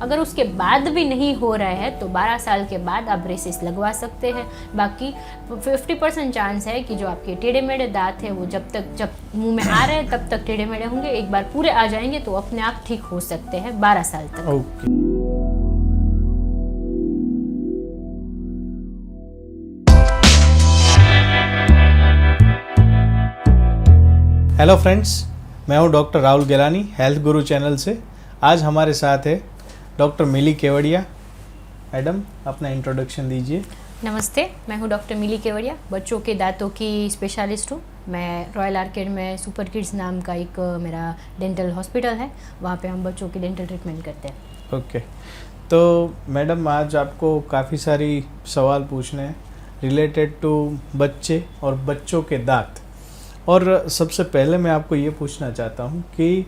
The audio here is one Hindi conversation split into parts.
अगर उसके बाद भी नहीं हो रहा है तो 12 साल के बाद आप ब्रेसेस लगवा सकते हैं। बाकी 50% चांस है कि जो आपके टेढ़े मेढ़े दांत है वो जब मुंह में आ रहे हैं तब तक टेढ़े मेढ़े होंगे, एक बार पूरे आ जाएंगे तो अपने आप ठीक हो सकते हैं 12 साल तक। ओके। हेलो फ्रेंड्स, मैं हूं डॉक्टर राहुल गेलानी, हेल्थ गुरु चैनल से। आज हमारे साथ है डॉक्टर मिली केवड़िया। मैडम, अपना इंट्रोडक्शन दीजिए। नमस्ते, मैं हूँ डॉक्टर मिली केवड़िया, बच्चों के दांतों की स्पेशलिस्ट हूँ। मैं रॉयल आर्केड में सुपर किड्स नाम का एक मेरा डेंटल हॉस्पिटल है, वहाँ पे हम बच्चों की डेंटल ट्रीटमेंट करते हैं। ओके। तो मैडम, आज आपको काफ़ी सारी सवाल पूछने हैं रिलेटेड टू बच्चे और बच्चों के दांत। और सबसे पहले मैं आपको ये पूछना चाहता हूँ कि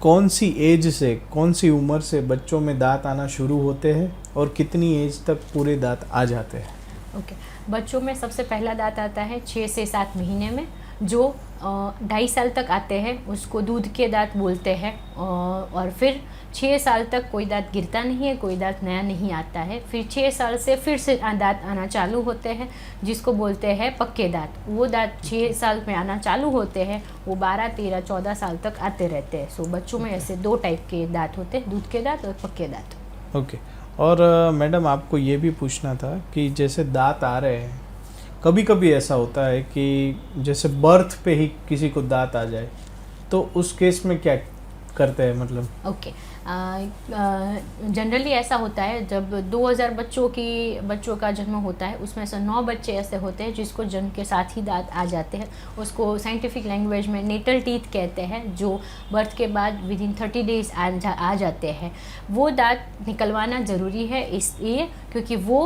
कौन सी एज से, कौन सी उम्र से बच्चों में दांत आना शुरू होते हैं और कितनी एज तक पूरे दांत आ जाते हैं? ओके, बच्चों में सबसे पहला दांत आता है 6 से 7 महीने में, जो 2.5 साल तक आते हैं, उसको दूध के दांत बोलते हैं। और फिर 6 साल तक कोई दांत गिरता नहीं है, कोई दांत नया नहीं आता है। फिर 6 साल से फिर से दांत आना चालू होते हैं, जिसको बोलते हैं पक्के दांत। वो दांत 6 साल में आना चालू होते हैं, वो 12, 13, 14 साल तक आते रहते हैं। सो बच्चों में ऐसे 2 टाइप के दांत होते हैं, दूध के दांत और पक्के दांत। ओके। और मैडम, आपको ये भी पूछना था कि जैसे दांत आ रहे हैं, कभी कभी ऐसा होता है कि जैसे बर्थ पे ही किसी को दांत आ जाए, तो उस केस में क्या करते हैं? मतलब ओके, जनरली ऐसा होता है जब 2000 बच्चों का जन्म होता है, उसमें से 9 बच्चे ऐसे होते हैं जिसको जन्म के साथ ही दांत आ जाते हैं। उसको साइंटिफिक लैंग्वेज में नेटल टीथ कहते हैं, जो बर्थ के बाद विदिन 30 डेज आ जाते हैं। वो दांत निकलवाना ज़रूरी है इसलिए क्योंकि वो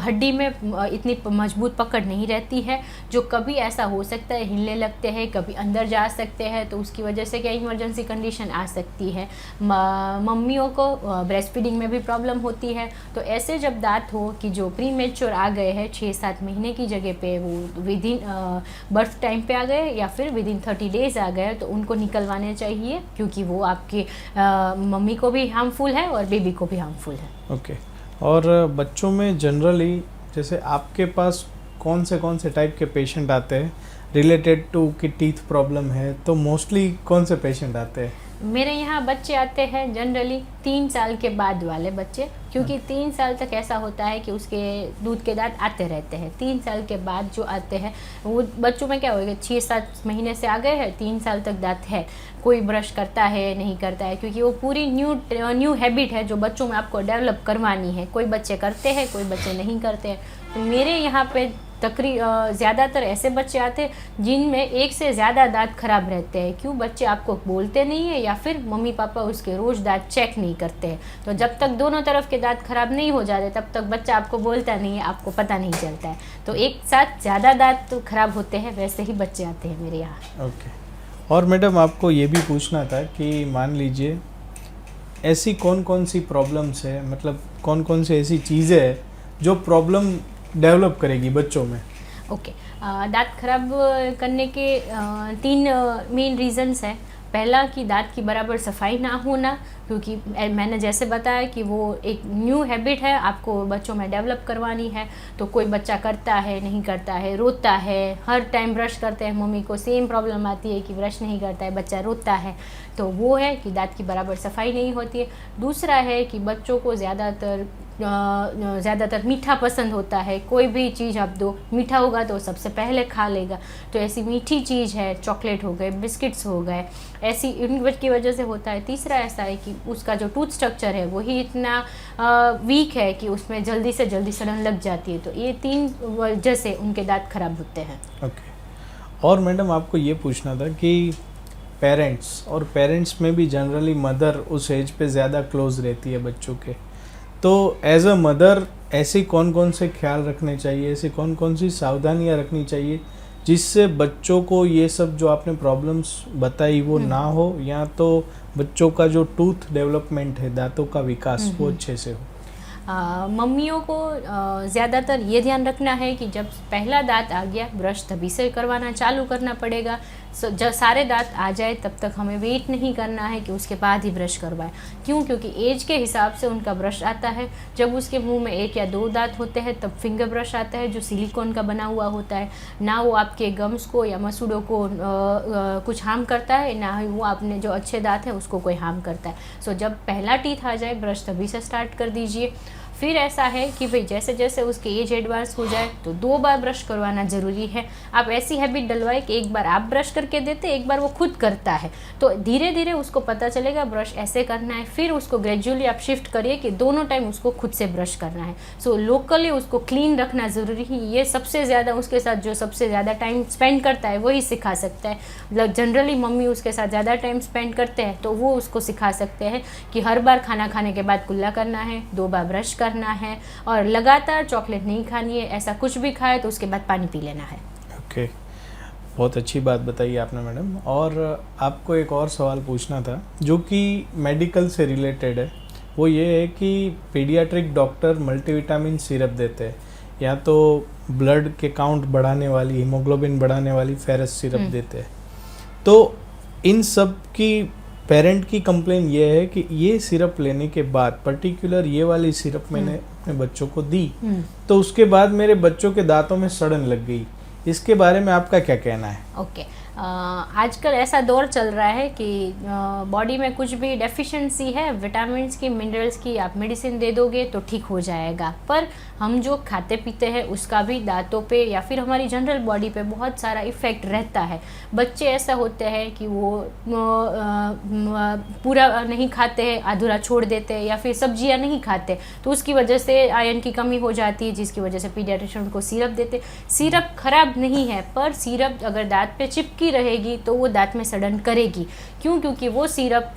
हड्डी में इतनी मजबूत पकड़ नहीं रहती है। जो कभी ऐसा हो सकता है, हिलने लगते हैं, कभी अंदर जा सकते हैं, तो उसकी वजह से क्या इमरजेंसी कंडीशन आ सकती है। मम्मियों को ब्रेस्ट फीडिंग में भी प्रॉब्लम होती है। तो ऐसे जब दांत हो कि जो प्री मैच्योर आ गए हैं 6-7 महीने की जगह पे, वो विदिन बर्थ टाइम पे आ गए या फिर विदिन 30 डेज आ गए, तो उनको निकलवाने चाहिए, क्योंकि वो आपके मम्मी को भी हार्मफुल है और बेबी को भी हार्मफुल है। ओके। और बच्चों में जनरली जैसे आपके पास कौन से टाइप के पेशेंट आते हैं रिलेटेड टू कि टीथ प्रॉब्लम है, तो मोस्टली कौन से पेशेंट आते हैं? मेरे यहाँ बच्चे आते हैं जनरली 3 साल के बाद वाले बच्चे, क्योंकि 3 साल तक ऐसा होता है कि उसके दूध के दांत आते रहते हैं। 3 साल के बाद जो आते हैं वो बच्चों में क्या होगा, 6-7 महीने से आ गए हैं, 3 साल तक दांत है, कोई ब्रश करता है नहीं करता है, क्योंकि वो पूरी न्यू हैबिट है जो बच्चों में आपको डेवलप करवानी है। कोई बच्चे करते हैं, कोई बच्चे नहीं करते हैं। तो मेरे यहाँ पे ज़्यादातर ऐसे बच्चे आते हैं जिनमें एक से ज़्यादा दांत खराब रहते हैं। क्यों? बच्चे आपको बोलते नहीं है या फिर मम्मी पापा उसके रोज़ दांत चेक नहीं करते हैं। तो जब तक दोनों तरफ के दांत खराब नहीं हो जाते तब तक बच्चा आपको बोलता नहीं है, आपको पता नहीं चलता है। तो एक साथ ज़्यादा दांत तो खराब होते हैं, वैसे ही बच्चे आते हैं मेरे यहाँ। ओके। और मैडम, आपको ये भी पूछना था कि मान लीजिए ऐसी कौन सी प्रॉब्लम्स है, मतलब कौन सी ऐसी चीज़ें हैं जो प्रॉब्लम डेवलप करेगी बच्चों में? ओके, दांत खराब करने के 3 मेन रीज़न्स हैं। पहला कि दांत की बराबर सफाई ना होना, क्योंकि मैंने जैसे बताया कि वो एक न्यू हैबिट है, आपको बच्चों में डेवलप करवानी है। तो कोई बच्चा करता है, नहीं करता है, रोता है, हर टाइम ब्रश करते हैं, मम्मी को सेम प्रॉब्लम आती है कि ब्रश नहीं करता है, बच्चा रोता है। तो वो है कि दांत की बराबर सफाई नहीं होती है। दूसरा है कि बच्चों को ज़्यादातर मीठा पसंद होता है। कोई भी चीज़ आप दो, मीठा होगा तो सबसे पहले खा लेगा। तो ऐसी मीठी चीज़ है, चॉकलेट हो गए, बिस्किट्स हो गए, ऐसी की वजह से होता है। तीसरा ऐसा है कि उसका जो टूथ स्ट्रक्चर है वही इतना वीक है कि उसमें जल्दी से जल्दी सड़न लग जाती है। तो ये 3 वजह से उनके दांत खराब होते हैं। ओके। और मैडम, आपको ये पूछना था कि पेरेंट्स में भी जनरली मदर उस एज पे ज़्यादा क्लोज रहती है बच्चों के, तो एज अ मदर ऐसे कौन से ख्याल रखने चाहिए, ऐसी कौन सी सावधानियां रखनी चाहिए जिससे बच्चों को ये सब जो आपने प्रॉब्लम्स बताई वो ना हो, या तो बच्चों का जो टूथ डेवलपमेंट है, दांतों का विकास, वो अच्छे से हो? मम्मियों को ज़्यादातर ये ध्यान रखना है कि जब पहला दांत आ गया, ब्रश तभी से करवाना चालू करना पड़ेगा। जब सारे दांत आ जाए तब तक हमें वेट नहीं करना है कि उसके बाद ही ब्रश करवाएं। क्यों? क्योंकि एज के हिसाब से उनका ब्रश आता है। जब उसके मुंह में 1 या 2 दांत होते हैं तब फिंगर ब्रश आता है जो सिलिकॉन का बना हुआ होता है। ना वो आपके गम्स को या मसूड़ों को कुछ हार्म करता है, ना ही वो आपने जो अच्छे दांत है उसको कोई हार्म करता है। सो जब पहला टीथ आ जाए ब्रश तभी से स्टार्ट कर दीजिए। फिर ऐसा है कि भाई जैसे जैसे उसके एज एडवांस हो जाए तो 2 बार ब्रश करवाना ज़रूरी है। आप ऐसी हैबिट डलवाए कि एक बार आप ब्रश करके देते, एक बार वो खुद करता है, तो धीरे धीरे उसको पता चलेगा ब्रश ऐसे करना है। फिर उसको ग्रेजुअली आप शिफ्ट करिए कि दोनों टाइम उसको खुद से ब्रश करना है। सो लोकली उसको क्लीन रखना ज़रूरी है। ये सबसे ज़्यादा उसके साथ जो सबसे ज़्यादा टाइम स्पेंड करता है वही सिखा सकता है। मतलब जनरली मम्मी उसके साथ ज़्यादा टाइम स्पेंड करते हैं तो वो उसको सिखा सकते हैं कि हर बार खाना खाने के बाद कुल्ला करना है, 2 बार ब्रश करना है और लगातार चॉकलेट नहीं खानी है। ऐसा कुछ भी खाए तो उसके बाद पानी पी लेना है। ओके, बहुत अच्छी बात बताई आपने मैडम। और आपको एक और सवाल पूछना था जो कि मेडिकल से रिलेटेड है। वो ये है कि पीडियाट्रिक डॉक्टर मल्टीविटामिन सिरप देते हैं, या तो ब्लड के काउंट बढ़ाने वाली, हीमोग्लोबिन बढ़ाने वाली फेरस सिरप देते हैं। तो इन सब की पेरेंट की कंप्लेन ये है कि ये सिरप लेने के बाद, पर्टिकुलर ये वाली सिरप मैंने अपने बच्चों को दी तो उसके बाद मेरे बच्चों के दांतों में सड़न लग गई। इसके बारे में आपका क्या कहना है? ओके, आजकल ऐसा दौर चल रहा है कि बॉडी में कुछ भी डेफिशिएंसी है विटामिन्स की, मिनरल्स की, आप मेडिसिन दे दोगे तो ठीक हो जाएगा। पर हम जो खाते पीते हैं उसका भी दांतों पे या फिर हमारी जनरल बॉडी पे बहुत सारा इफ़ेक्ट रहता है। बच्चे ऐसा होते हैं कि वो पूरा नहीं खाते हैं, अधूरा छोड़ देते हैं, या फिर सब्जियां नहीं खाते तो उसकी वजह से आयरन की कमी हो जाती है, जिसकी वजह से पीडियाट्रिशियन को सिरप देते। सिरप खराब नहीं है, पर सिरप अगर दांत पे चिपकी रहेगी तो वो दांत में सड़न करेगी। क्यों? क्योंकि वो सिरप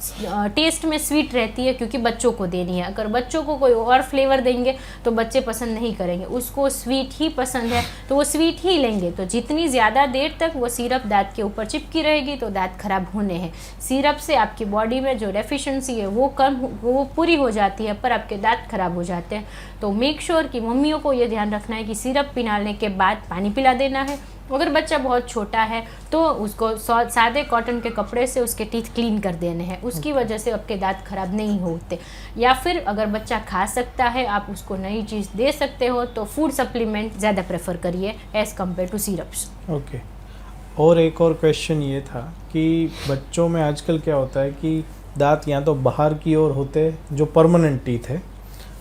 टेस्ट में स्वीट रहती है क्योंकि बच्चों को देनी है। अगर बच्चों को कोई और फ्लेवर देंगे तो बच्चे पसंद नहीं करेंगे, उसको स्वीट ही पसंद है तो वो स्वीट ही लेंगे। तो जितनी ज़्यादा देर तक वो सिरप दांत के ऊपर चिपकी रहेगी तो दांत खराब होने हैं। सिरप से आपकी बॉडी में जो डेफिशिएंसी है वो पूरी हो जाती है, पर आपके दांत खराब हो जाते हैं। तो मेक श्योर कि मम्मियों को ये ध्यान रखना है कि सिरप पिलाने के बाद पानी पिला देना है। अगर बच्चा बहुत छोटा है तो उसको सादे कॉटन के कपड़े से उसके टीथ क्लीन कर देने हैं, उसकी वजह से आपके दांत खराब नहीं होते। या फिर अगर बच्चा खा सकता है, आप उसको नई चीज़ दे सकते हो तो फूड सप्लीमेंट ज़्यादा प्रेफर करिए as compared to syrups. Okay, और एक और क्वेश्चन ये था कि बच्चों में आजकल क्या होता है कि दांत या तो बाहर की ओर होते हैं, जो परमानेंट टीथ है,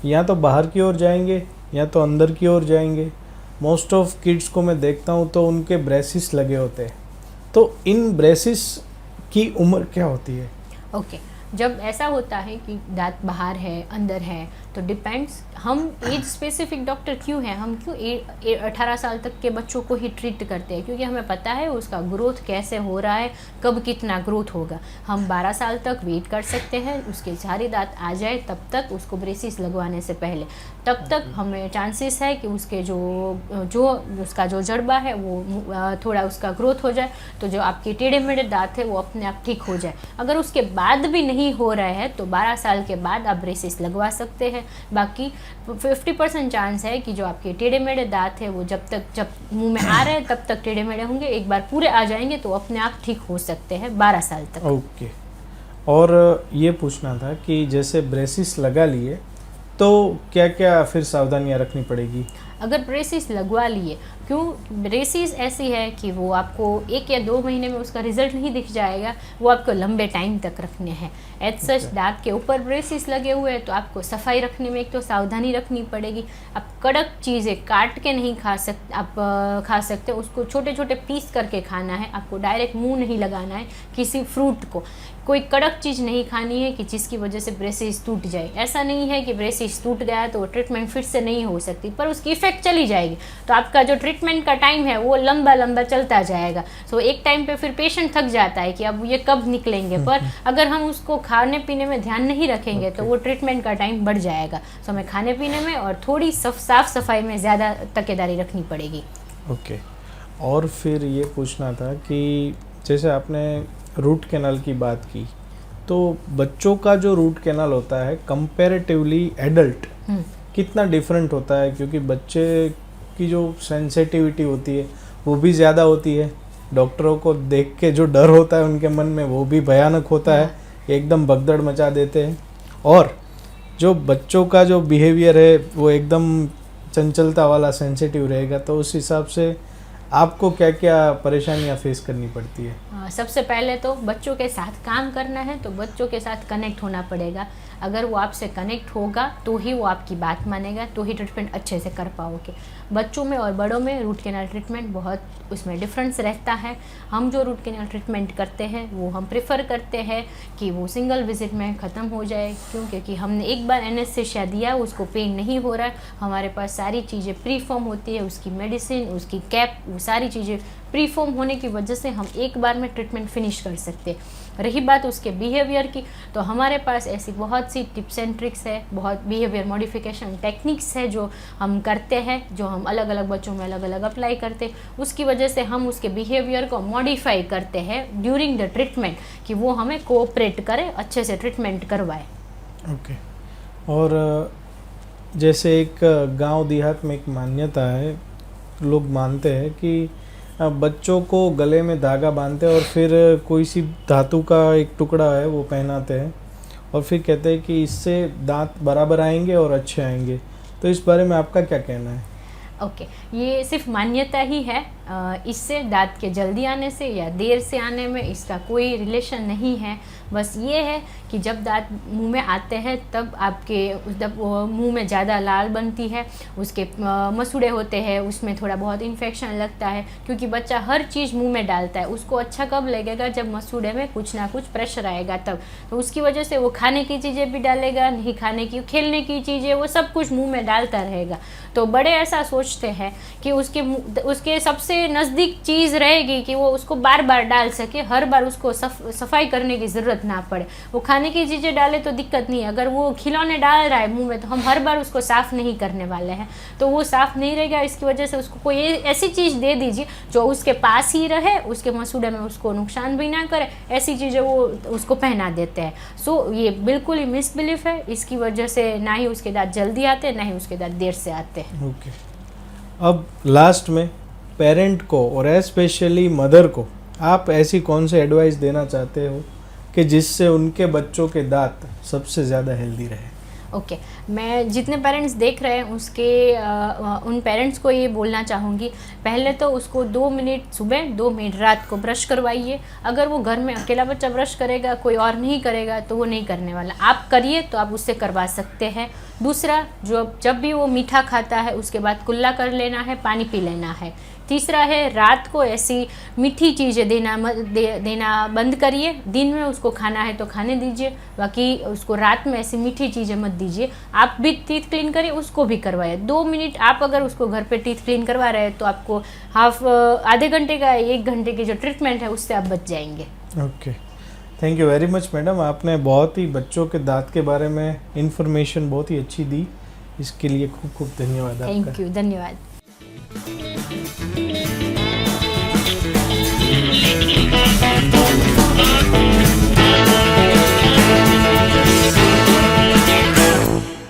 या तो बाहर की ओर जाएंगे या तो अंदर की ओर जाएंगे। मोस्ट ऑफ किड्स को मैं देखता हूँ तो उनके ब्रेसिस लगे होते हैं। तो इन ब्रेसिस की उम्र क्या होती है? ओके, जब ऐसा होता है कि दांत बाहर है अंदर है तो डिपेंड्स हम एज स्पेसिफिक डॉक्टर क्यों हैं। हम क्यों 18 साल तक के बच्चों को ही ट्रीट करते हैं, क्योंकि हमें पता है उसका ग्रोथ कैसे हो रहा है, कब कितना ग्रोथ होगा। हम 12 साल तक वेट कर सकते हैं, उसके सारे दांत आ जाए तब तक, उसको ब्रेसिस लगवाने से पहले। तब तक हमें चांसेस है कि उसके जो उसका जो जड़बा है वो थोड़ा उसका ग्रोथ हो जाए, तो जो आपके टेढ़े मेढ़े दांत है वो अपने आप ठीक हो जाए। अगर उसके बाद भी नहीं हो रहा है तो 12 साल के बाद आप ब्रेसिस लगवा सकते हैं। बाकी 50% चांस है कि जो आपके टेढ़े मेढ़े दांत है वो जब मुंह में आ रहे हैं तब तक टेढ़े मेढ़े होंगे, एक बार पूरे आ जाएंगे तो अपने आप ठीक हो सकते हैं 12 साल तक। ओके, और ये पूछना था कि जैसे ब्रेसिस लगा लिए तो क्या क्या फिर सावधानियां रखनी पड़ेगी? अगर ब्रेसिस लगवा लिए, क्यों ब्रेसिस ऐसी है कि वो आपको 1 या 2 महीने में उसका रिजल्ट नहीं दिख जाएगा, वो आपको लंबे टाइम तक रखने हैं। एज सच दांत के ऊपर ब्रेसिस लगे हुए हैं तो आपको सफाई रखने में एक तो सावधानी रखनी पड़ेगी। आप कड़क चीज़ें काट के नहीं खा सकते, उसको छोटे छोटे पीस करके खाना है। आपको डायरेक्ट मुंह नहीं लगाना है किसी फ्रूट को, कोई कड़क चीज़ नहीं खानी है कि जिसकी वजह से ब्रेसिस टूट जाए। ऐसा नहीं है कि ब्रेसिस टूट गया तो ट्रीटमेंट फिर से नहीं हो सकती, पर उसकी इफेक्ट चली जाएगी तो आपका जो ट्रीटमेंट का टाइम है वो लंबा चलता जाएगा। सो एक टाइम पे फिर पेशेंट थक जाता है कि अब ये कब निकलेंगे, पर अगर हम उसको खाने पीने में ध्यान नहीं रखेंगे तो वो ट्रीटमेंट का टाइम बढ़ जाएगा। सो हमें खाने पीने में और थोड़ी साफ सफाई में ज़्यादा तकेदारी रखनी पड़ेगी। ओके, और फिर ये पूछना था कि जैसे आपने रूट कैनाल की बात की, तो बच्चों का जो रूट कैनाल होता है कंपैरेटिवली एडल्ट कितना डिफरेंट होता है? क्योंकि बच्चे की जो सेंसिटिविटी होती है वो भी ज़्यादा होती है, डॉक्टरों को देख के जो डर होता है उनके मन में वो भी भयानक होता है, एकदम भगदड़ मचा देते हैं। और जो बच्चों का जो बिहेवियर है वो एकदम चंचलता वाला, सेंसिटिव रहेगा, तो उस हिसाब से आपको क्या क्या परेशानियां फेस करनी पड़ती है? सबसे पहले तो बच्चों के साथ काम करना है तो बच्चों के साथ कनेक्ट होना पड़ेगा। अगर वो आपसे कनेक्ट होगा तो ही वो आपकी बात मानेगा, तो ही ट्रीटमेंट अच्छे से कर पाओगे। बच्चों में और बड़ों में रूट कैनाल ट्रीटमेंट बहुत उसमें डिफरेंस रहता है। हम जो रूट कैनाल ट्रीटमेंट करते हैं वो हम प्रेफर करते हैं कि वो सिंगल विजिट में ख़त्म हो जाए, क्यों? क्योंकि हमने एक बार एनेस्थीसिया दिया, उसको पेन नहीं हो रहा है, हमारे पास सारी चीज़ें प्री फॉर्म होती है, उसकी मेडिसिन, उसकी कैप, वो सारी चीज़ें प्री फॉर्म होने की वजह से हम एक बार में ट्रीटमेंट फिनिश कर सकते हैं। रही बात उसके बिहेवियर की, तो हमारे पास ऐसी बहुत सी टिप्स एंड ट्रिक्स है, बहुत बिहेवियर मॉडिफिकेशन टेक्निक्स है जो हम करते हैं, जो हम अलग अलग बच्चों में अलग अलग अप्लाई करते हैं। उसकी वजह से हम उसके बिहेवियर को मॉडिफाई करते हैं ड्यूरिंग द ट्रीटमेंट, कि वो हमें कोऑपरेट करे, अच्छे से ट्रीटमेंट करवाए। ओके। और जैसे एक गांव देहात में एक मान्यता है, लोग मानते हैं कि बच्चों को गले में धागा बांधते हैं और फिर कोई सी धातु का एक टुकड़ा है वो पहनाते हैं और फिर कहते हैं कि इससे दांत बराबर आएंगे और अच्छे आएंगे। तो इस बारे में आपका क्या कहना है? ओके, ये सिर्फ मान्यता ही है। इससे दांत के जल्दी आने से या देर से आने में इसका कोई रिलेशन नहीं है। बस ये है कि जब दांत मुंह में आते हैं तब जब मुंह में ज़्यादा लाल बनती है, उसके मसूड़े होते हैं, उसमें थोड़ा बहुत इन्फेक्शन लगता है, क्योंकि बच्चा हर चीज़ मुंह में डालता है। उसको अच्छा कब लगेगा? जब मसूड़े में कुछ ना कुछ प्रेशर आएगा तब। तो उसकी वजह से वो खाने की चीज़ें भी डालेगा, नहीं खाने की, खेलने की चीज़ें, वो सब कुछ मुँह में डालता रहेगा। तो बड़े ऐसा सोचते हैं कि उसके सबसे नज़दीक चीज़ रहेगी कि वो उसको बार बार डाल सके, हर बार उसको सफाई करने की ज़रूरत ना पड़े। वो खाने की चीज़ें डाले तो दिक्कत नहीं है, अगर वो खिलौने डाल रहा है मुंह में तो हम हर बार उसको साफ़ नहीं करने वाले हैं, तो वो साफ़ नहीं रहेगा। इसकी वजह से उसको कोई ऐसी चीज़ दे दीजिए जो उसके पास ही रहे, उसके मसूड़े में उसको नुकसान भी ना करे, ऐसी चीज़ें वो उसको पहना देते हैं। सो ये बिल्कुल ही मिसबिलीफ है। इसकी वजह से ना ही उसके दांत जल्दी आते हैं, ना ही उसके दांत देर से आते हैं। ओके। अब लास्ट में पेरेंट को और स्पेशली मदर को आप ऐसी कौन सी एडवाइस देना चाहते हो कि जिससे उनके बच्चों के दांत सबसे ज़्यादा हेल्दी रहे? ओके, मैं जितने पेरेंट्स देख रहे हैं उन पेरेंट्स को ये बोलना चाहूँगी, पहले तो उसको 2 मिनट सुबह 2 मिनट रात को ब्रश करवाइए। अगर वो घर में अकेला बच्चा ब्रश करेगा, कोई और नहीं करेगा, तो वो नहीं करने वाला। आप करिए तो आप उससे करवा सकते हैं। दूसरा, जब भी वो मीठा खाता है उसके बाद कुल्ला कर लेना है, पानी पी लेना है। तीसरा है, रात को ऐसी मीठी चीज़ें देना बंद करिए। दिन में उसको खाना है तो खाने दीजिए, बाकी उसको रात में ऐसी मीठी चीज़ें मत दीजिए। आप भी टीथ क्लीन करिए, उसको भी करवाइए। 2 मिनट आप अगर उसको घर पे टीथ क्लीन करवा रहे हैं तो आपको आधे घंटे का 1 घंटे की जो ट्रीटमेंट है उससे आप बच जाएंगे। Okay, thank you very much madam. आपने बहुत ही बच्चों के दांत के बारे में इंफॉर्मेशन बहुत ही अच्छी दी, इसके लिए खूब खूब धन्यवाद आपका। थैंक यू, धन्यवाद।